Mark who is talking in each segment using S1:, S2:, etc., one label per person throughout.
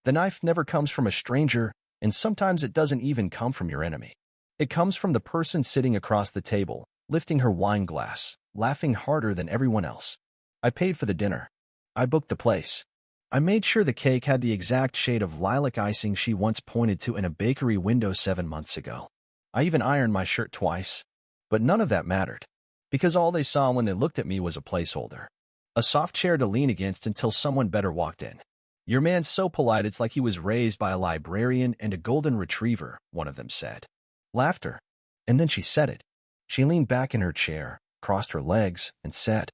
S1: The knife never comes from a stranger, and sometimes it doesn't even come from your enemy. It comes from the person sitting across the table, lifting her wine glass, laughing harder than everyone else. I paid for the dinner. I booked the place. I made sure the cake had the exact shade of lilac icing she once pointed to in a bakery window 7 months ago. I even ironed my shirt twice. But none of that mattered, because all they saw when they looked at me was a placeholder. A soft chair to lean against until someone better walked in. "Your man's so polite it's like he was raised by a librarian and a golden retriever," one of them said. Laughter. And then she said it. She leaned back in her chair, crossed her legs, and said,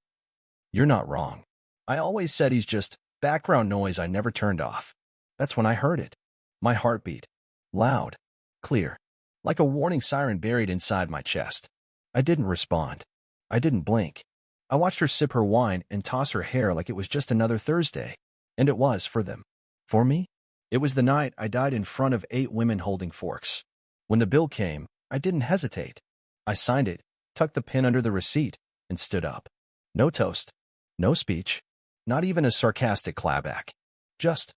S1: "You're not wrong. I always said he's just background noise I never turned off." That's when I heard it. My heartbeat. Loud. Clear. Like a warning siren buried inside my chest. I didn't respond. I didn't blink. I watched her sip her wine and toss her hair like it was just another Thursday. And it was for them. For me? It was the night I died in front of 8 women holding forks. When the bill came, I didn't hesitate. I signed it, tucked the pen under the receipt, and stood up. No toast. No speech. Not even a sarcastic clapback. Just,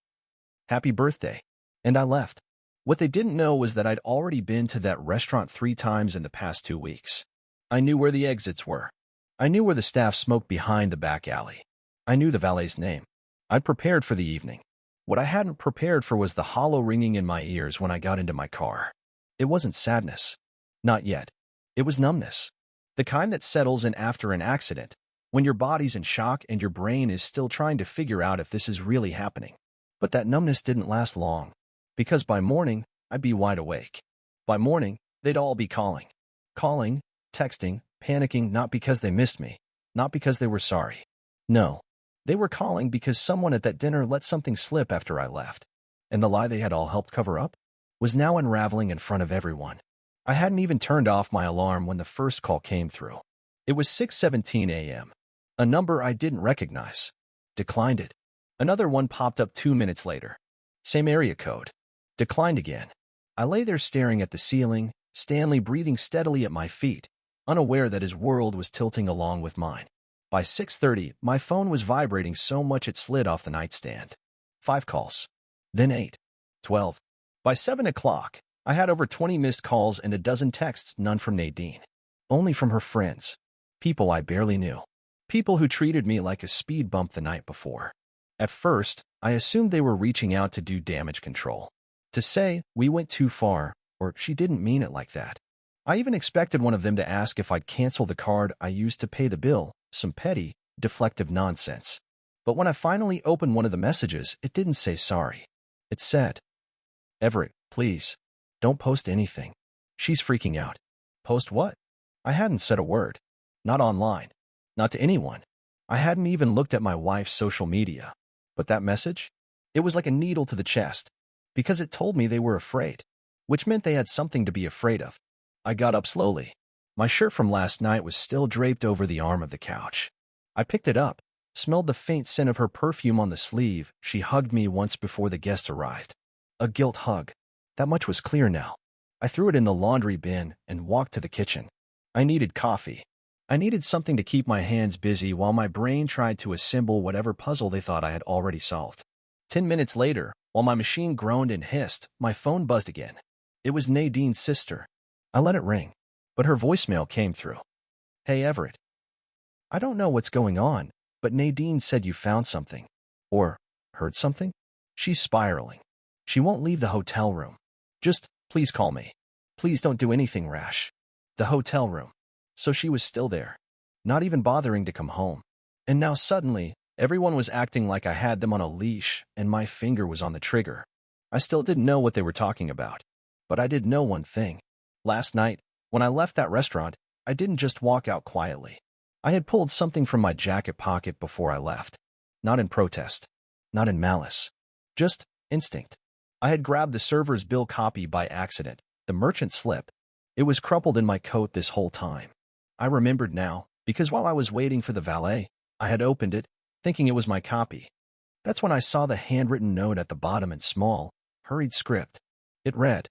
S1: "Happy birthday." And I left. What they didn't know was that I'd already been to that restaurant 3 times in the past 2 weeks. I knew where the exits were. I knew where the staff smoked behind the back alley. I knew the valet's name. I'd prepared for the evening. What I hadn't prepared for was the hollow ringing in my ears when I got into my car. It wasn't sadness. Not yet. It was numbness. The kind that settles in after an accident, when your body's in shock and your brain is still trying to figure out if this is really happening. But that numbness didn't last long, because by morning, I'd be wide awake. By morning, they'd all be calling. Calling, texting, panicking, not because they missed me, not because they were sorry. No, they were calling because someone at that dinner let something slip after I left. And the lie they had all helped cover up was now unraveling in front of everyone. I hadn't even turned off my alarm when the first call came through. It was 6:17 a.m. A number I didn't recognize. Declined it. Another one popped up 2 minutes later. Same area code. Declined again. I lay there staring at the ceiling, Stanley breathing steadily at my feet, unaware that his world was tilting along with mine. By 6:30, my phone was vibrating so much it slid off the nightstand. 5 calls. Then 8. 12. By 7 o'clock, I had over 20 missed calls and a dozen texts, none from Nadine. Only from her friends. People I barely knew. People who treated me like a speed bump the night before. At first, I assumed they were reaching out to do damage control. To say, "We went too far," or "She didn't mean it like that." I even expected one of them to ask if I'd cancel the card I used to pay the bill, some petty, deflective nonsense. But when I finally opened one of the messages, it didn't say sorry. It said, "Everett, please, don't post anything. She's freaking out." Post what? I hadn't said a word. Not online. Not to anyone. I hadn't even looked at my wife's social media. But that message? It was like a needle to the chest, because it told me they were afraid, which meant they had something to be afraid of. I got up slowly. My shirt from last night was still draped over the arm of the couch. I picked it up, smelled the faint scent of her perfume on the sleeve. She hugged me once before the guests arrived. A guilt hug. That much was clear now. I threw it in the laundry bin and walked to the kitchen. I needed coffee. I needed something to keep my hands busy while my brain tried to assemble whatever puzzle they thought I had already solved. 10 minutes later, while my machine groaned and hissed, my phone buzzed again. It was Nadine's sister. I let it ring, but her voicemail came through. "Hey, Everett. I don't know what's going on, but Nadine said you found something. Or heard something? She's spiraling. She won't leave the hotel room. Just, please call me. Please don't do anything rash." The hotel room. So she was still there, not even bothering to come home. And now suddenly, everyone was acting like I had them on a leash and my finger was on the trigger. I still didn't know what they were talking about. But I did know one thing. Last night, when I left that restaurant, I didn't just walk out quietly. I had pulled something from my jacket pocket before I left. Not in protest. Not in malice. Just instinct. I had grabbed the server's bill copy by accident, the merchant slip. It was crumpled in my coat this whole time. I remembered now, because while I was waiting for the valet, I had opened it, thinking it was my copy. That's when I saw the handwritten note at the bottom in small, hurried script. It read,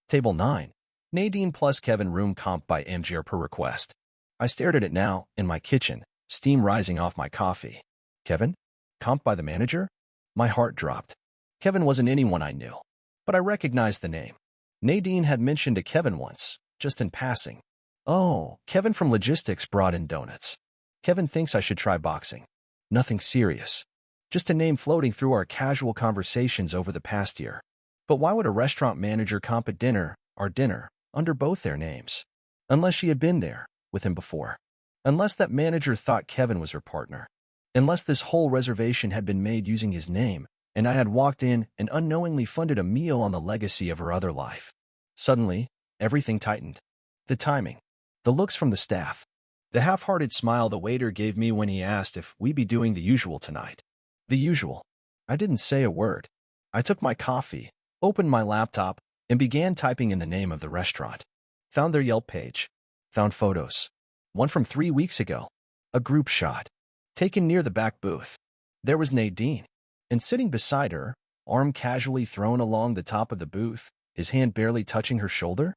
S1: "Table 9, Nadine plus Kevin room comp by MGR per request." I stared at it now, in my kitchen, steam rising off my coffee. Kevin? Comp by the manager? My heart dropped. Kevin wasn't anyone I knew, but I recognized the name. Nadine had mentioned to Kevin once, just in passing. Oh, Kevin from logistics brought in donuts. Kevin thinks I should try boxing. Nothing serious. Just a name floating through our casual conversations over the past year. But why would a restaurant manager comp at dinner, our dinner, under both their names? Unless she had been there with him before. Unless that manager thought Kevin was her partner. Unless this whole reservation had been made using his name, and I had walked in and unknowingly funded a meal on the legacy of her other life. Suddenly, everything tightened. The timing. The looks from the staff. The half-hearted smile the waiter gave me when he asked if we'd be doing the usual tonight. The usual. I didn't say a word. I took my coffee, opened my laptop, and began typing in the name of the restaurant. Found their Yelp page. Found photos. One from 3 weeks ago. A group shot. Taken near the back booth. There was Nadine. And sitting beside her, arm casually thrown along the top of the booth, his hand barely touching her shoulder,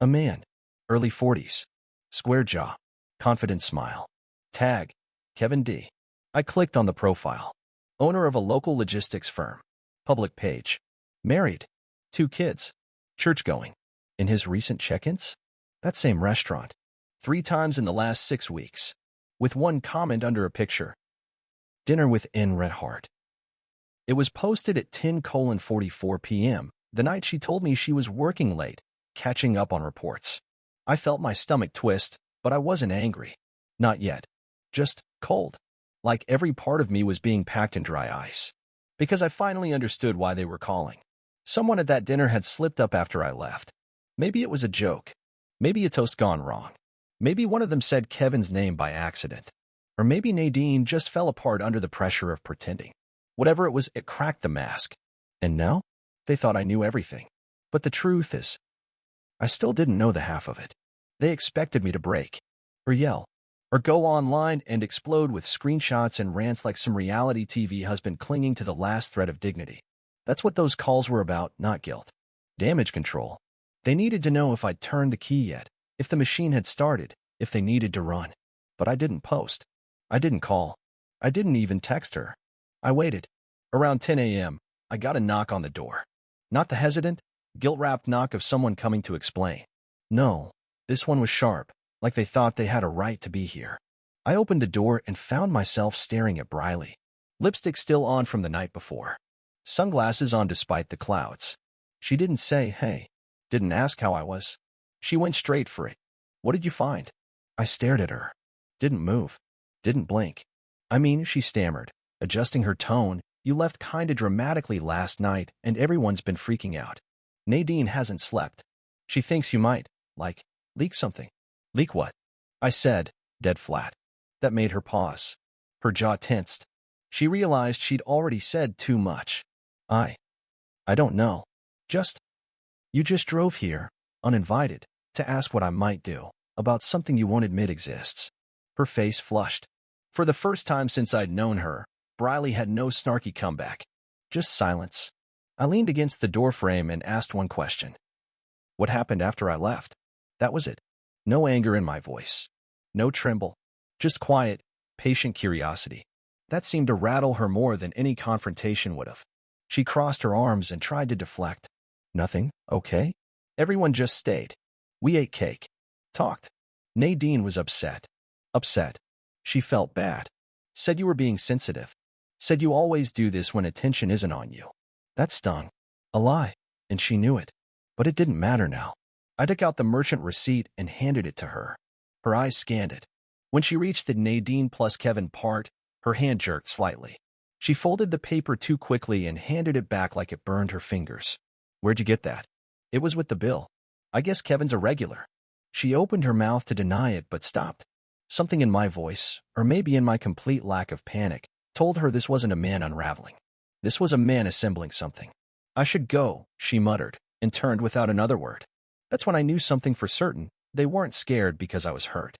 S1: a man. Early 40s. Square jaw. Confident smile. Tag. Kevin D. I clicked on the profile. Owner of a local logistics firm. Public page. Married. 2 kids. Church-going. In his recent check-ins? That same restaurant. 3 times in the last 6 weeks. With one comment under a picture. Dinner with N. Redhart. It was posted at 10:44 p.m., the night she told me she was working late, catching up on reports. I felt my stomach twist, but I wasn't angry. Not yet. Just cold. Like every part of me was being packed in dry ice. Because I finally understood why they were calling. Someone at that dinner had slipped up after I left. Maybe it was a joke. Maybe a toast gone wrong. Maybe one of them said Kevin's name by accident. Or maybe Nadine just fell apart under the pressure of pretending. Whatever it was, it cracked the mask. And now? They thought I knew everything. But the truth is, I still didn't know the half of it. They expected me to break, or yell, or go online and explode with screenshots and rants like some reality TV husband clinging to the last thread of dignity. That's what those calls were about, not guilt. Damage control. They needed to know if I'd turned the key yet, if the machine had started, if they needed to run. But I didn't post. I didn't call. I didn't even text her. I waited. Around 10 a.m., I got a knock on the door. Not the hesitant, guilt-wrapped knock of someone coming to explain. No, this one was sharp, like they thought they had a right to be here. I opened the door and found myself staring at Briley. Lipstick still on from the night before. Sunglasses on despite the clouds. She didn't say, hey. Didn't ask how I was. She went straight for it. What did you find? I stared at her. Didn't move. Didn't blink. I mean, she stammered, adjusting her tone. You left kinda dramatically last night, and everyone's been freaking out. Nadine hasn't slept. She thinks you might, leak something. Leak what? I said, dead flat. That made her pause. Her jaw tensed. She realized she'd already said too much. I don't know. You just drove here, uninvited, to ask what I might do, about something you won't admit exists. Her face flushed. For the first time since I'd known her, Briley had no snarky comeback. Just silence. I leaned against the doorframe and asked one question. What happened after I left? That was it. No anger in my voice. No tremble. Just quiet, patient curiosity. That seemed to rattle her more than any confrontation would have. She crossed her arms and tried to deflect. Nothing, okay? Everyone just stayed. We ate cake. Talked. Nadine was upset. Upset. She felt bad. Said you were being sensitive. Said you always do this when attention isn't on you. That stung. A lie. And she knew it. But it didn't matter now. I took out the merchant receipt and handed it to her. Her eyes scanned it. When she reached the Nadine plus Kevin part, her hand jerked slightly. She folded the paper too quickly and handed it back like it burned her fingers. Where'd you get that? It was with the bill. I guess Kevin's a regular. She opened her mouth to deny it but stopped. Something in my voice, or maybe in my complete lack of panic, told her this wasn't a man unraveling. This was a man assembling something. I should go, she muttered, and turned without another word. That's when I knew something for certain. They weren't scared because I was hurt.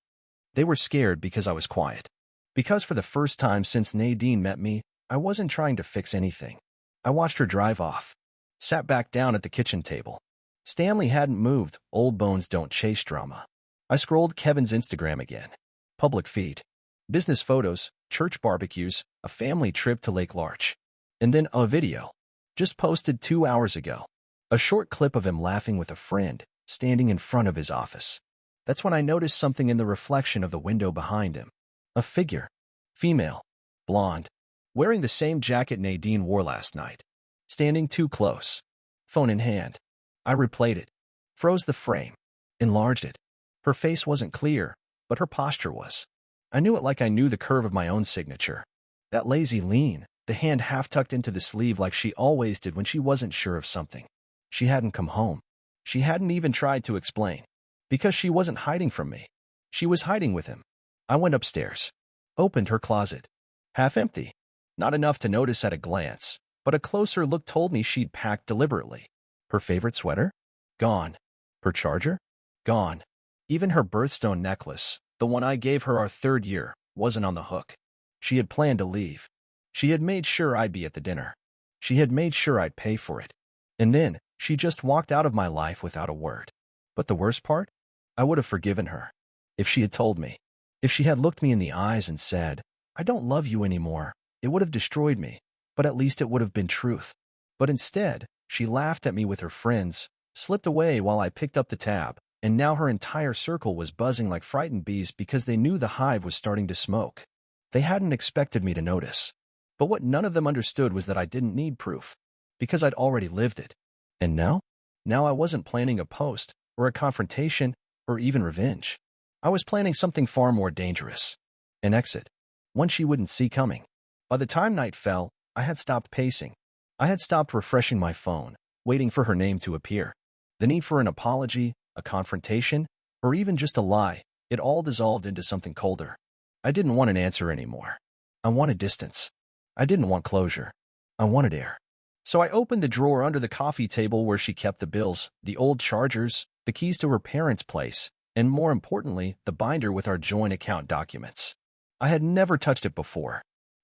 S1: They were scared because I was quiet. Because for the first time since Nadine met me, I wasn't trying to fix anything. I watched her drive off. Sat back down at the kitchen table. Stanley hadn't moved. Old bones don't chase drama. I scrolled Kevin's Instagram again. Public feed. Business photos, church barbecues, a family trip to Lake Larch. And then a video. Just posted 2 hours ago. A short clip of him laughing with a friend, standing in front of his office. That's when I noticed something in the reflection of the window behind him. A figure. Female. Blonde. Wearing the same jacket Nadine wore last night. Standing too close. Phone in hand. I replayed it. Froze the frame. Enlarged it. Her face wasn't clear, but her posture was. I knew it like I knew the curve of my own signature. That lazy lean, the hand half tucked into the sleeve like she always did when she wasn't sure of something. She hadn't come home. She hadn't even tried to explain. Because she wasn't hiding from me. She was hiding with him. I went upstairs. Opened her closet. Half empty. Not enough to notice at a glance, but a closer look told me she'd packed deliberately. Her favorite sweater? Gone. Her charger? Gone. Even her birthstone necklace, the one I gave her our 3rd year, wasn't on the hook. She had planned to leave. She had made sure I'd be at the dinner. She had made sure I'd pay for it. And then, she just walked out of my life without a word. But the worst part? I would have forgiven her. If she had told me. If she had looked me in the eyes and said, "I don't love you anymore," it would have destroyed me. But at least it would have been truth. But instead, she laughed at me with her friends, slipped away while I picked up the tab, and now her entire circle was buzzing like frightened bees because they knew the hive was starting to smoke. They hadn't expected me to notice. But what none of them understood was that I didn't need proof, because I'd already lived it. And now? Now I wasn't planning a post, or a confrontation, or even revenge. I was planning something far more dangerous. An exit. One she wouldn't see coming. By the time night fell, I had stopped pacing. I had stopped refreshing my phone, waiting for her name to appear. The need for an apology, a confrontation, or even just a lie, it all dissolved into something colder. I didn't want an answer anymore. I wanted distance. I didn't want closure. I wanted air. So I opened the drawer under the coffee table where she kept the bills, the old chargers, the keys to her parents' place, and more importantly, the binder with our joint account documents. I had never touched it before.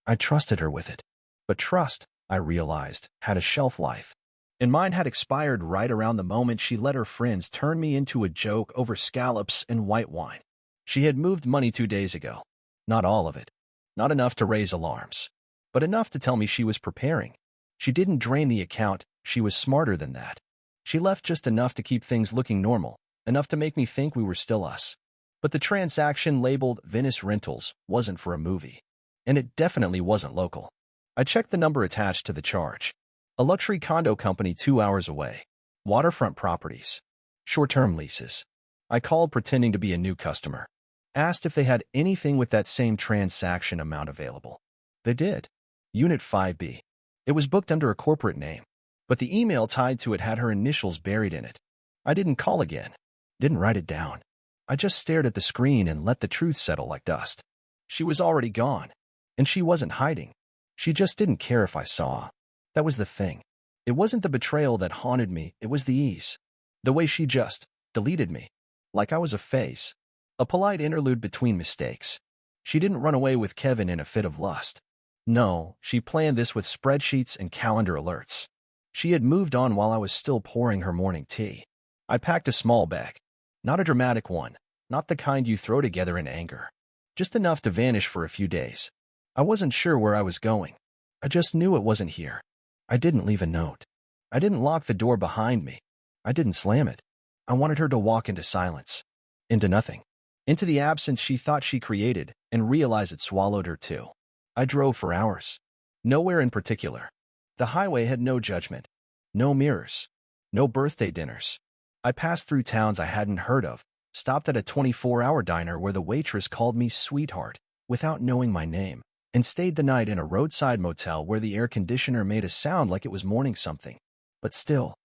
S1: I trusted her with it. But trust, I realized, had a shelf life. And mine had expired right around the moment she let her friends turn me into a joke over scallops and white wine. She had moved money 2 days ago. Not all of it. Not enough to raise alarms. But enough to tell me she was preparing. She didn't drain the account, she was smarter than that. She left just enough to keep things looking normal, enough to make me think we were still us. But the transaction labeled Venice Rentals wasn't for a movie. And it definitely wasn't local. I checked the number attached to the charge. A luxury condo company 2 hours away. Waterfront properties. Short-term leases. I called pretending to be a new customer. Asked if they had anything with that same transaction amount available. They did. Unit 5B. It was booked under a corporate name, but the email tied to it had her initials buried in it. I didn't call again. Didn't write it down. I just stared at the screen and let the truth settle like dust. She was already gone. And she wasn't hiding. She just didn't care if I saw. That was the thing. It wasn't the betrayal that haunted me, it was the ease. The way she just deleted me. Like I was a phase. A polite interlude between mistakes. She didn't run away with Kevin in a fit of lust. No, she planned this with spreadsheets and calendar alerts. She had moved on while I was still pouring her morning tea. I packed a small bag. Not a dramatic one. Not the kind you throw together in anger. Just enough to vanish for a few days. I wasn't sure where I was going. I just knew it wasn't here. I didn't leave a note. I didn't lock the door behind me. I didn't slam it. I wanted her to walk into silence. Into nothing. Into the absence she thought she created, and realize it swallowed her too. I drove for hours. Nowhere in particular. The highway had no judgment. No mirrors. No birthday dinners. I passed through towns I hadn't heard of, stopped at a 24-hour diner where the waitress called me sweetheart, without knowing my name, and stayed the night in a roadside motel where the air conditioner made a sound like it was mourning something. But still,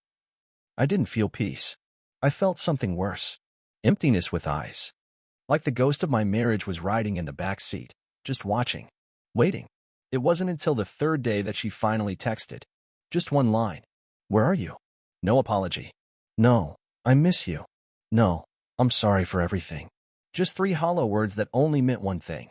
S1: I didn't feel peace. I felt something worse. Emptiness with eyes. Like the ghost of my marriage was riding in the back seat, just watching. Waiting. It wasn't until the 3rd day that she finally texted. Just one line. Where are you? No apology. No, I miss you. No, I'm sorry for everything. Just 3 hollow words that only meant one thing.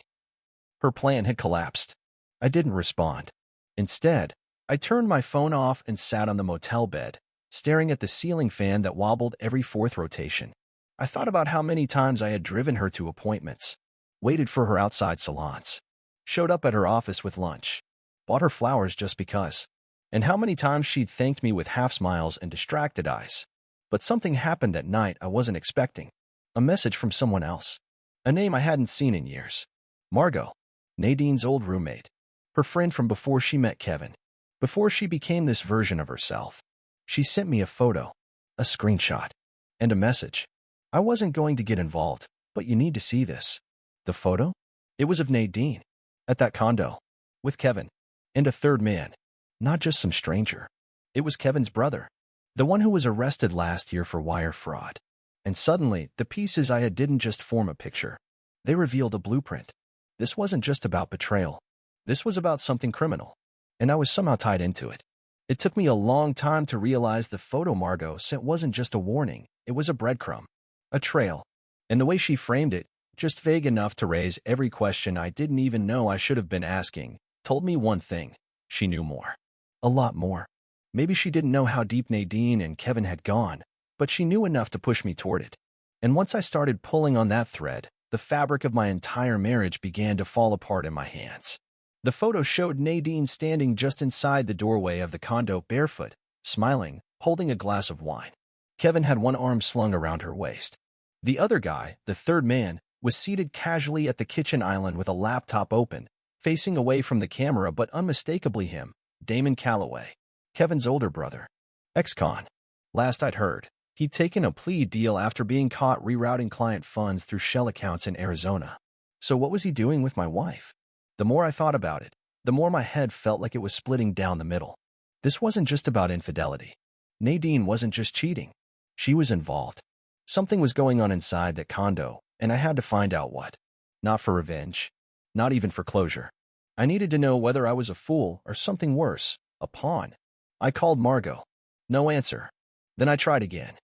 S1: Her plan had collapsed. I didn't respond. Instead, I turned my phone off and sat on the motel bed, staring at the ceiling fan that wobbled every 4th rotation. I thought about how many times I had driven her to appointments, waited for her outside salons, showed up at her office with lunch, bought her flowers just because. and how many times she'd thanked me with half smiles and distracted eyes. But something happened at night I wasn't expecting. A message from someone else. A name I hadn't seen in years. Margot. Nadine's old roommate. Her friend from before she met Kevin. Before she became this version of herself. She sent me a photo, a screenshot, and a message. I wasn't going to get involved, but you need to see this. The photo? It was of Nadine. At that condo. With Kevin. And a third man. Not just some stranger. It was Kevin's brother. The one who was arrested last year for wire fraud. And suddenly, the pieces I had didn't just form a picture. They revealed a blueprint. This wasn't just about betrayal. This was about something criminal. And I was somehow tied into it. It took me a long time to realize the photo Margot sent wasn't just a warning. It was a breadcrumb. A trail. And the way she framed it, just vague enough to raise every question I didn't even know I should have been asking, told me one thing. She knew more. A lot more. Maybe she didn't know how deep Nadine and Kevin had gone, but she knew enough to push me toward it. And once I started pulling on that thread, the fabric of my entire marriage began to fall apart in my hands. The photo showed Nadine standing just inside the doorway of the condo barefoot, smiling, holding a glass of wine. Kevin had one arm slung around her waist. The other guy, the third man, was seated casually at the kitchen island with a laptop open, facing away from the camera but unmistakably him, Damon Calloway, Kevin's older brother. Ex-con. Last I'd heard, he'd taken a plea deal after being caught rerouting client funds through shell accounts in Arizona. So what was he doing with my wife? The more I thought about it, the more my head felt like it was splitting down the middle. This wasn't just about infidelity. Nadine wasn't just cheating. She was involved. Something was going on inside that condo, and I had to find out what. Not for revenge. Not even for closure. I needed to know whether I was a fool or something worse, a pawn. I called Margot. No answer. Then I tried again.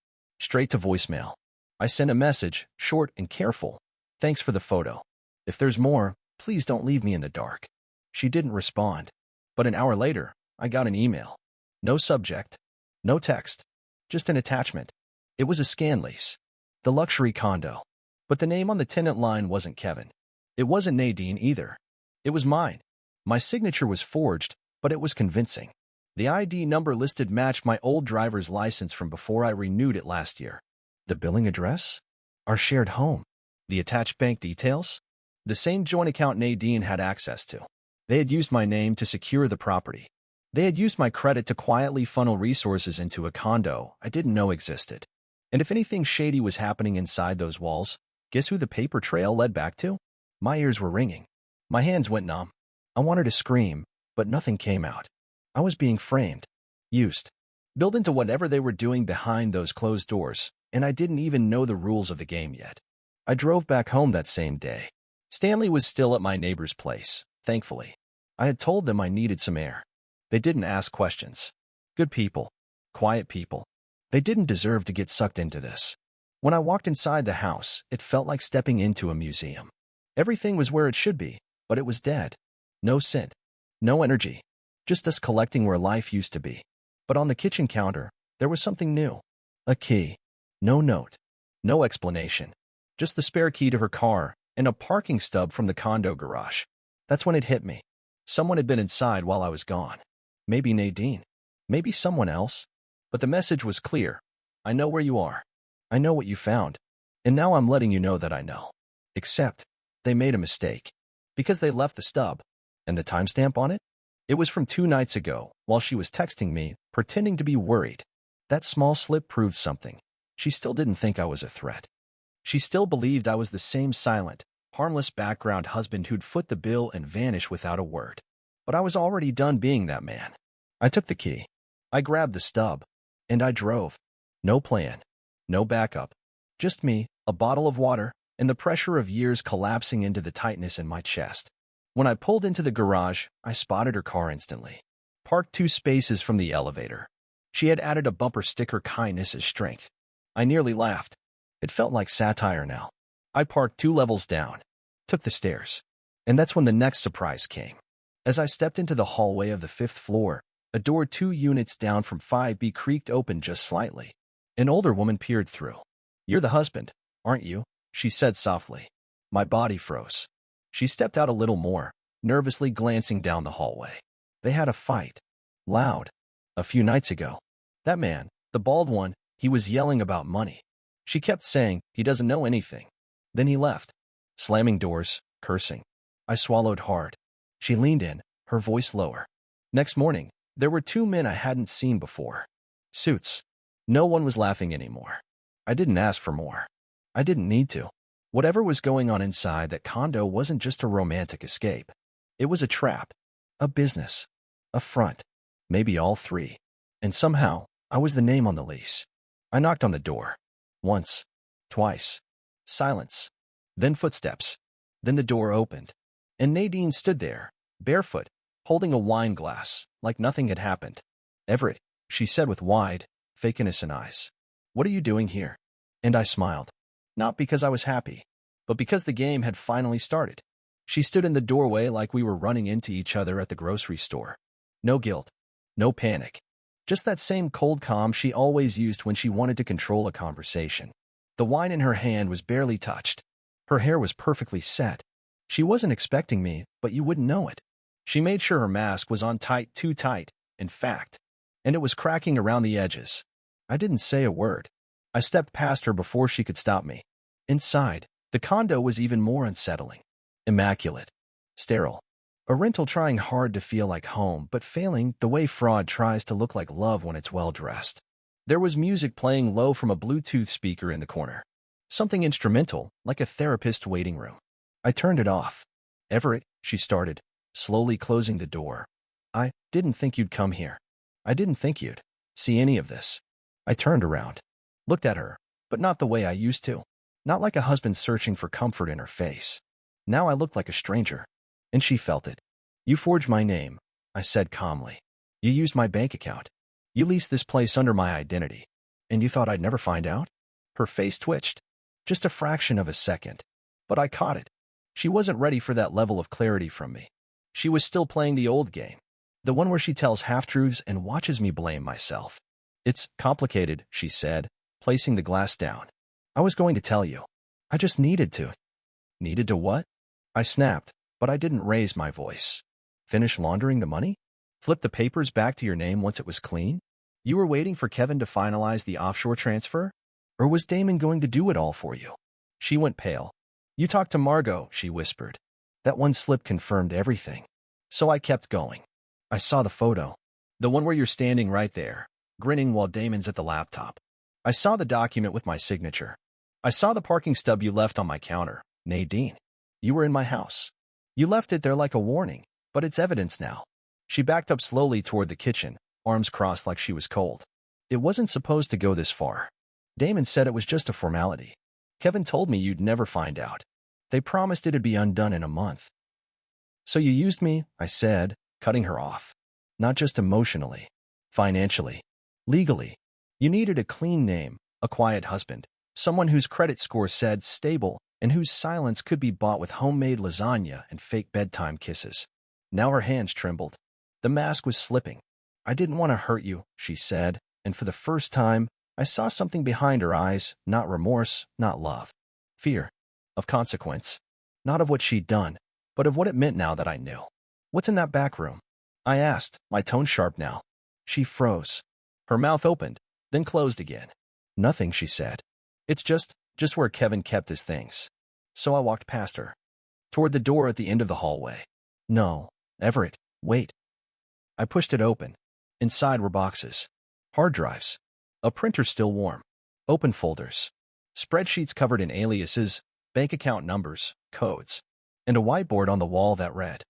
S1: Straight to voicemail. I sent a message, short and careful. Thanks for the photo. If there's more, please don't leave me in the dark. She didn't respond. But an hour later, I got an email. No subject. No text. Just an attachment. It was a scan lease. The luxury condo. But the name on the tenant line wasn't Kevin. It wasn't Nadine either. It was mine. My signature was forged, but it was convincing. The ID number listed matched my old driver's license from before I renewed it last year. The billing address? Our shared home. The attached bank details? The same joint account Nadine had access to. They had used my name to secure the property. They had used my credit to quietly funnel resources into a condo I didn't know existed. And if anything shady was happening inside those walls, guess who the paper trail led back to? My ears were ringing. My hands went numb. I wanted to scream, but nothing came out. I was being framed, used, built into whatever they were doing behind those closed doors, and I didn't even know the rules of the game yet. I drove back home that same day. Stanley was still at my neighbor's place, thankfully. I had told them I needed some air. They didn't ask questions. Good people. Quiet people. They didn't deserve to get sucked into this. When I walked inside the house, it felt like stepping into a museum. Everything was where it should be, but it was dead. No scent. No energy. Just us collecting where life used to be. But on the kitchen counter, there was something new. A key. No note. No explanation. Just the spare key to her car and a parking stub from the condo garage. That's when it hit me. Someone had been inside while I was gone. Maybe Nadine. Maybe someone else. But the message was clear. I know where you are. I know what you found. And now I'm letting you know that I know. Except, they made a mistake. Because they left the stub. And the timestamp on it? It was from 2 nights ago, while she was texting me, pretending to be worried. That small slip proved something. She still didn't think I was a threat. She still believed I was the same silent, harmless background husband who'd foot the bill and vanish without a word. But I was already done being that man. I took the key. I grabbed the stub. And I drove. No plan. No backup. Just me, a bottle of water, and the pressure of years collapsing into the tightness in my chest. When I pulled into the garage, I spotted her car instantly. Parked 2 spaces from the elevator. She had added a bumper sticker kindness as strength. I nearly laughed. It felt like satire now. I parked 2 levels down. Took the stairs. And that's when the next surprise came. As I stepped into the hallway of the 5th floor, a door 2 units down from 5B creaked open just slightly. An older woman peered through. "You're the husband, aren't you?" she said softly. My body froze. She stepped out a little more, nervously glancing down the hallway. They had a fight. Loud. A few nights ago. That man, the bald one, he was yelling about money. She kept saying he doesn't know anything. Then he left, slamming doors, cursing. I swallowed hard. She leaned in, her voice lower. Next morning, there were two men I hadn't seen before. Suits. No one was laughing anymore. I didn't ask for more. I didn't need to. Whatever was going on inside that condo wasn't just a romantic escape. It was a trap, a business, a front, maybe all three. And somehow, I was the name on the lease. I knocked on the door. Once. Twice. Silence. Then footsteps. Then the door opened. And Nadine stood there, barefoot, holding a wine glass, like nothing had happened. "Everett," she said with wide, fake innocent eyes. "What are you doing here?" And I smiled. Not because I was happy, but because the game had finally started. She stood in the doorway like we were running into each other at the grocery store. No guilt. No panic. Just that same cold calm she always used when she wanted to control a conversation. The wine in her hand was barely touched. Her hair was perfectly set. She wasn't expecting me, but you wouldn't know it. She made sure her mask was on tight, too tight, in fact, and it was cracking around the edges. I didn't say a word. I stepped past her before she could stop me. Inside, the condo was even more unsettling. Immaculate. Sterile. A rental trying hard to feel like home, but failing the way fraud tries to look like love when it's well-dressed. There was music playing low from a Bluetooth speaker in the corner. Something instrumental, like a therapist's waiting room. I turned it off. "Everett," she started, slowly closing the door. "I didn't think you'd come here. I didn't think you'd see any of this." I turned around. Looked at her, but not the way I used to. Not like a husband searching for comfort in her face. Now I looked like a stranger. And she felt it. "You forged my name," I said calmly. "You used my bank account. You leased this place under my identity. And you thought I'd never find out?" Her face twitched. Just a fraction of a second. But I caught it. She wasn't ready for that level of clarity from me. She was still playing the old game. The one where she tells half-truths and watches me blame myself. "It's complicated," she said, placing the glass down. "I was going to tell you. I just needed to." "Needed to what?" I snapped, but I didn't raise my voice. "Finish laundering the money? Flip the papers back to your name once it was clean? You were waiting for Kevin to finalize the offshore transfer? Or was Damon going to do it all for you?" She went pale. "You talked to Margot," she whispered. That one slip confirmed everything. So I kept going. "I saw the photo. The one where you're standing right there, grinning while Damon's at the laptop. I saw the document with my signature. I saw the parking stub you left on my counter, Nadine. You were in my house. You left it there like a warning, but it's evidence now." She backed up slowly toward the kitchen, arms crossed like she was cold. "It wasn't supposed to go this far. Damon said it was just a formality. Kevin told me you'd never find out. They promised it'd be undone in a month." "So you used me," I said, cutting her off. "Not just emotionally. Financially. Legally. You needed a clean name, a quiet husband, someone whose credit score said stable and whose silence could be bought with homemade lasagna and fake bedtime kisses." Now her hands trembled. The mask was slipping. "I didn't want to hurt you," she said, and for the first time, I saw something behind her eyes, not remorse, not love. Fear. Of consequence. Not of what she'd done, but of what it meant now that I knew. "What's in that back room?" I asked, my tone sharp now. She froze. Her mouth opened, then closed again. "Nothing," she said. "It's just where Kevin kept his things." So I walked past her, toward the door at the end of the hallway. "No, Everett, wait." I pushed it open. Inside were boxes. Hard drives. A printer still warm. Open folders. Spreadsheets covered in aliases, bank account numbers, codes, and a whiteboard on the wall that read,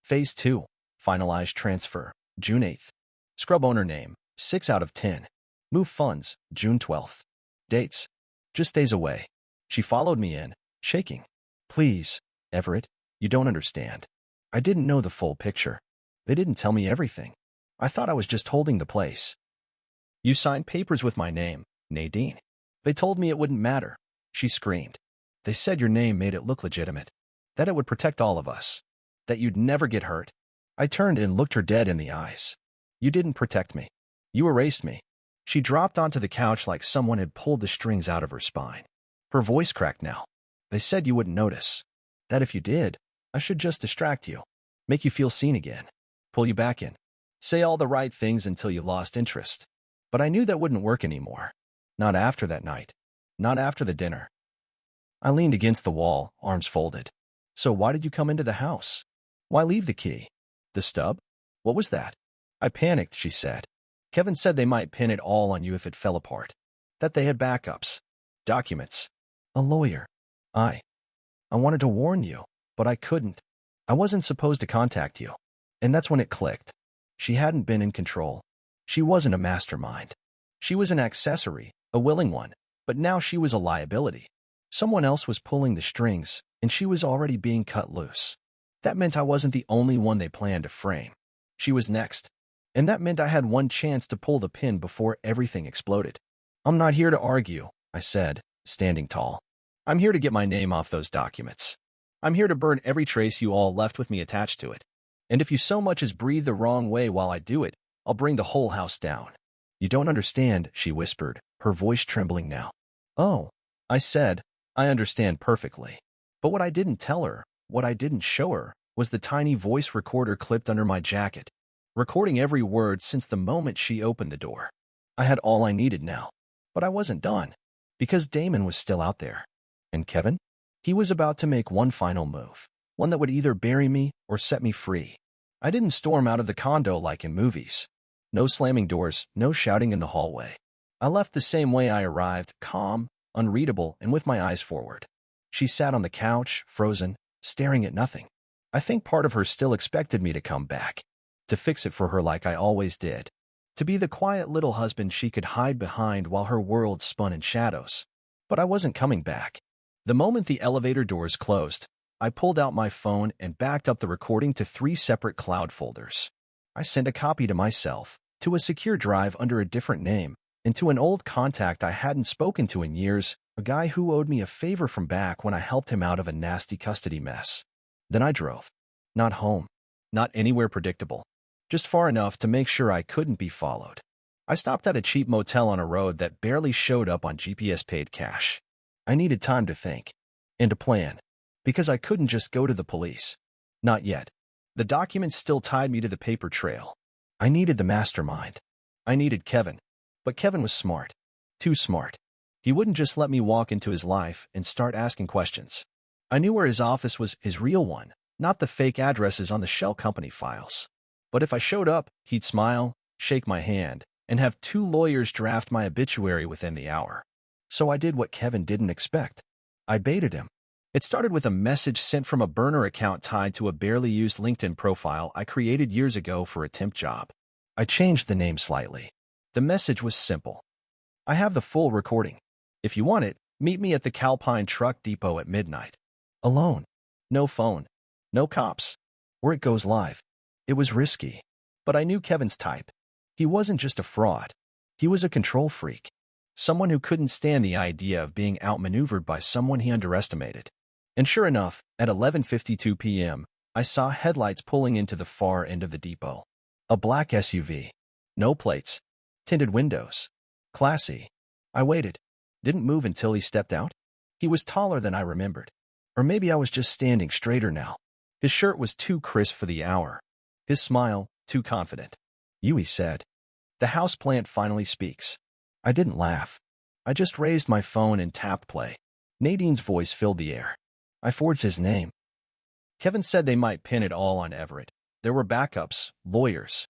S1: "Phase 2, finalized transfer, June 8th. Scrub owner name, 6 out of 10. Move funds, June 12th. Dates, just days away." She followed me in, shaking. "Please, Everett, you don't understand. I didn't know the full picture. They didn't tell me everything. I thought I was just holding the place." "You signed papers with my name, Nadine. They told me it wouldn't matter," she screamed. "They said your name made it look legitimate, that it would protect all of us, that you'd never get hurt." I turned and looked her dead in the eyes. "You didn't protect me. You erased me." She dropped onto the couch like someone had pulled the strings out of her spine. Her voice cracked now. "They said you wouldn't notice. That if you did, I should just distract you, make you feel seen again, pull you back in. Say all the right things until you lost interest. But I knew that wouldn't work anymore. Not after that night. Not after the dinner. I leaned against the wall, arms folded. So why did you come into the house? Why leave the key? The stub? What was that? I panicked, she said. Kevin said they might pin it all on you if it fell apart. That they had backups. Documents. A lawyer. I wanted to warn you, but I couldn't. I wasn't supposed to contact you. And that's when it clicked. She hadn't been in control. She wasn't a mastermind. She was an accessory, a willing one, but now she was a liability. Someone else was pulling the strings, and she was already being cut loose. That meant I wasn't the only one they planned to frame. She was next. And that meant I had one chance to pull the pin before everything exploded. I'm not here to argue, I said, standing tall. I'm here to get my name off those documents. I'm here to burn every trace you all left with me attached to it. And if you so much as breathe the wrong way while I do it, I'll bring the whole house down. You don't understand, she whispered, her voice trembling now. Oh, I said, I understand perfectly. But what I didn't tell her, what I didn't show her, was the tiny voice recorder clipped under my jacket, recording every word since the moment she opened the door. I had all I needed now. But I wasn't done, because Damon was still out there. And Kevin? He was about to make one final move, one that would either bury me or set me free. I didn't storm out of the condo like in movies. No slamming doors, no shouting in the hallway. I left the same way I arrived, calm, unreadable, and with my eyes forward. She sat on the couch, frozen, staring at nothing. I think part of her still expected me to come back, to fix it for her like I always did, to be the quiet little husband she could hide behind while her world spun in shadows. But I wasn't coming back. The moment the elevator doors closed, I pulled out my phone and backed up the recording to 3 separate cloud folders. I sent a copy to myself, to a secure drive under a different name, and to an old contact I hadn't spoken to in years, a guy who owed me a favor from back when I helped him out of a nasty custody mess. Then I drove. Not home. Not anywhere predictable. Just far enough to make sure I couldn't be followed. I stopped at a cheap motel on a road that barely showed up on GPS paid cash. I needed time to think. And to plan. Because I couldn't just go to the police. Not yet. The documents still tied me to the paper trail. I needed the mastermind. I needed Kevin. But Kevin was smart. Too smart. He wouldn't just let me walk into his life and start asking questions. I knew where his office was, his real one, not the fake addresses on the shell company files. But if I showed up, he'd smile, shake my hand, and have 2 lawyers draft my obituary within the hour. So I did what Kevin didn't expect. I baited him. It started with a message sent from a burner account tied to a barely used LinkedIn profile I created years ago for a temp job. I changed the name slightly. The message was simple. I have the full recording. If you want it, meet me at the Calpine Truck Depot at midnight. Alone. No phone. No cops. Or it goes live. It was risky. But I knew Kevin's type. He wasn't just a fraud. He was a control freak. Someone who couldn't stand the idea of being outmaneuvered by someone he underestimated. And sure enough, at 11:52 p.m., I saw headlights pulling into the far end of the depot. A black SUV. No plates. Tinted windows. Classy. I waited. Didn't move until he stepped out. He was taller than I remembered. Or maybe I was just standing straighter now. His shirt was too crisp for the hour. His smile, too confident. You, he said. The houseplant finally speaks. I didn't laugh. I just raised my phone and tapped play. Nadine's voice filled the air. I forged his name. Kevin said they might pin it all on Everett. There were backups, lawyers.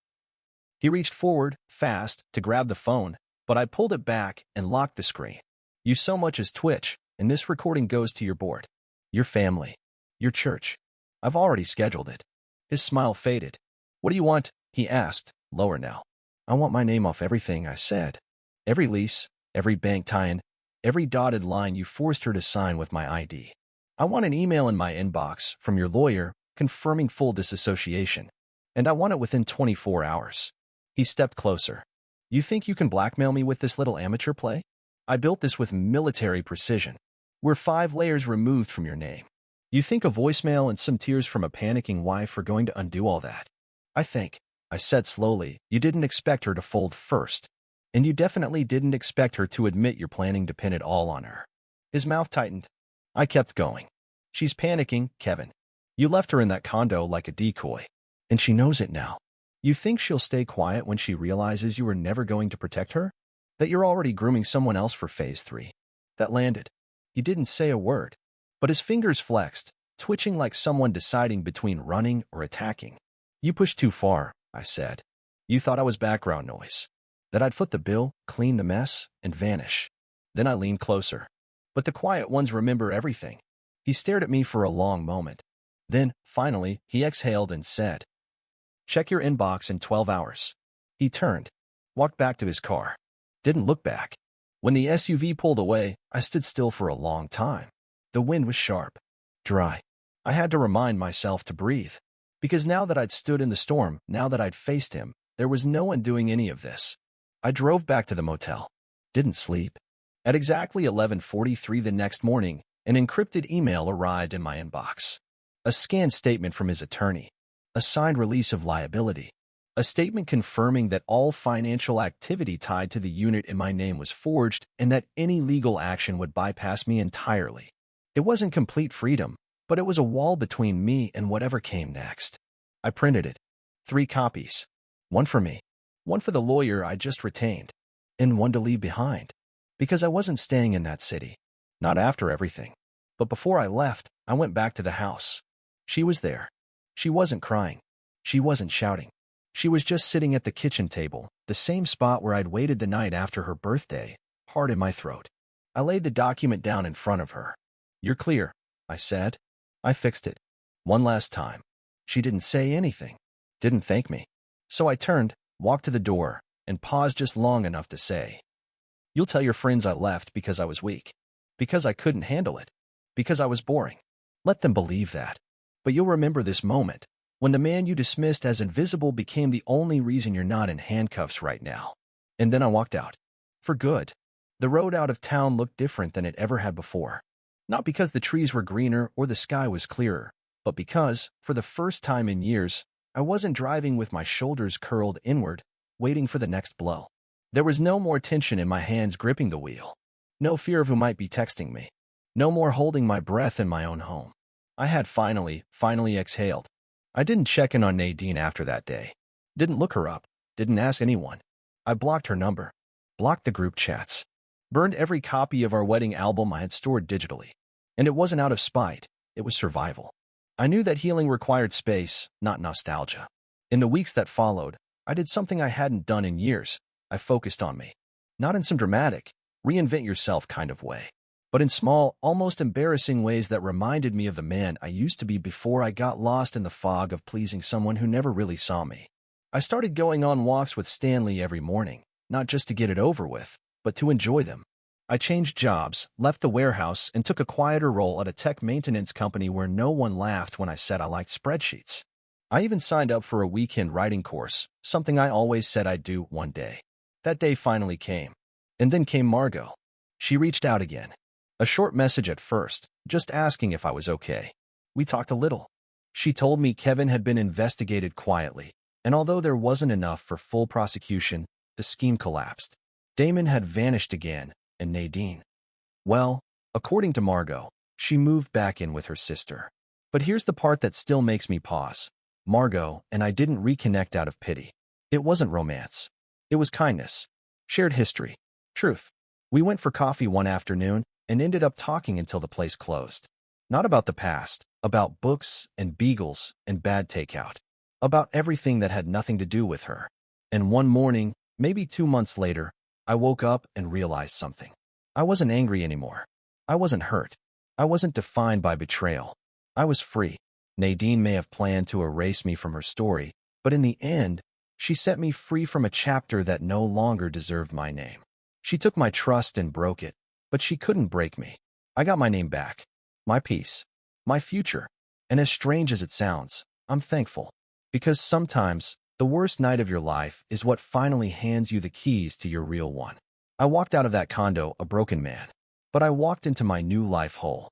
S1: He reached forward, fast, to grab the phone, but I pulled it back and locked the screen. You so much as twitch, and this recording goes to your board. Your family. Your church. I've already scheduled it. His smile faded. What do you want? He asked, lower now. I want my name off everything, I said. Every lease, every bank tie-in, every dotted line you forced her to sign with my ID. I want an email in my inbox from your lawyer confirming full disassociation. And I want it within 24 hours. He stepped closer. You think you can blackmail me with this little amateur play? I built this with military precision. We're 5 layers removed from your name. You think a voicemail and some tears from a panicking wife are going to undo all that? I think, I said slowly, you didn't expect her to fold first. And you definitely didn't expect her to admit you're planning to pin it all on her. His mouth tightened. I kept going. She's panicking, Kevin. You left her in that condo like a decoy. And she knows it now. You think she'll stay quiet when she realizes you were never going to protect her? That you're already grooming someone else for phase 3? That landed. He didn't say a word, but his fingers flexed, twitching like someone deciding between running or attacking. You pushed too far, I said. You thought I was background noise. That I'd foot the bill, clean the mess, and vanish. Then I leaned closer. But the quiet ones remember everything. He stared at me for a long moment. Then, finally, he exhaled and said, "Check your inbox in 12 hours. He turned, walked back to his car. Didn't look back. When the SUV pulled away, I stood still for a long time. The wind was sharp, dry. I had to remind myself to breathe. Because now that I'd stood in the storm, now that I'd faced him, there was no one doing any of this. I drove back to the motel. Didn't sleep. At exactly 11:43 the next morning, an encrypted email arrived in my inbox. A scanned statement from his attorney. A signed release of liability. A statement confirming that all financial activity tied to the unit in my name was forged and that any legal action would bypass me entirely. It wasn't complete freedom, but it was a wall between me and whatever came next. I printed it. 3 copies. One for me, one for the lawyer I just retained, and one to leave behind. Because I wasn't staying in that city. Not after everything. But before I left, I went back to the house. She was there. She wasn't crying. She wasn't shouting. She was just sitting at the kitchen table, the same spot where I'd waited the night after her birthday, heart in my throat. I laid the document down in front of her. "You're clear," I said. I fixed it. One last time. She didn't say anything. Didn't thank me. So I turned, walked to the door, and paused just long enough to say, "You'll tell your friends I left because I was weak. Because I couldn't handle it. Because I was boring. Let them believe that. But you'll remember this moment, when the man you dismissed as invisible became the only reason you're not in handcuffs right now." And then I walked out. For good. The road out of town looked different than it ever had before. Not because the trees were greener or the sky was clearer, but because, for the first time in years, I wasn't driving with my shoulders curled inward, waiting for the next blow. There was no more tension in my hands gripping the wheel. No fear of who might be texting me. No more holding my breath in my own home. I had finally exhaled. I didn't check in on Nadine after that day. Didn't look her up. Didn't ask anyone. I blocked her number. Blocked the group chats. Burned every copy of our wedding album I had stored digitally. And it wasn't out of spite. It was survival. I knew that healing required space, not nostalgia. In the weeks that followed, I did something I hadn't done in years. I focused on me. Not in some dramatic, reinvent yourself kind of way, but in small, almost embarrassing ways that reminded me of the man I used to be before I got lost in the fog of pleasing someone who never really saw me. I started going on walks with Stanley every morning, not just to get it over with, but to enjoy them. I changed jobs, left the warehouse, and took a quieter role at a tech maintenance company where no one laughed when I said I liked spreadsheets. I even signed up for a weekend writing course, something I always said I'd do one day. That day finally came. And then came Margot. She reached out again. A short message at first, just asking if I was okay. We talked a little. She told me Kevin had been investigated quietly, and although there wasn't enough for full prosecution, the scheme collapsed. Damon had vanished again, and Nadine. Well, according to Margot, she moved back in with her sister. But here's the part that still makes me pause. Margot and I didn't reconnect out of pity. It wasn't romance. It was kindness. Shared history. Truth. We went for coffee one afternoon and ended up talking until the place closed. Not about the past, about books and beagles and bad takeout. About everything that had nothing to do with her. And one morning, maybe 2 months later, I woke up and realized something. I wasn't angry anymore. I wasn't hurt. I wasn't defined by betrayal. I was free. Nadine may have planned to erase me from her story, but in the end, she set me free from a chapter that no longer deserved my name. She took my trust and broke it, but she couldn't break me. I got my name back, my peace, my future, and as strange as it sounds, I'm thankful. Because sometimes, the worst night of your life is what finally hands you the keys to your real one. I walked out of that condo a broken man, but I walked into my new life whole.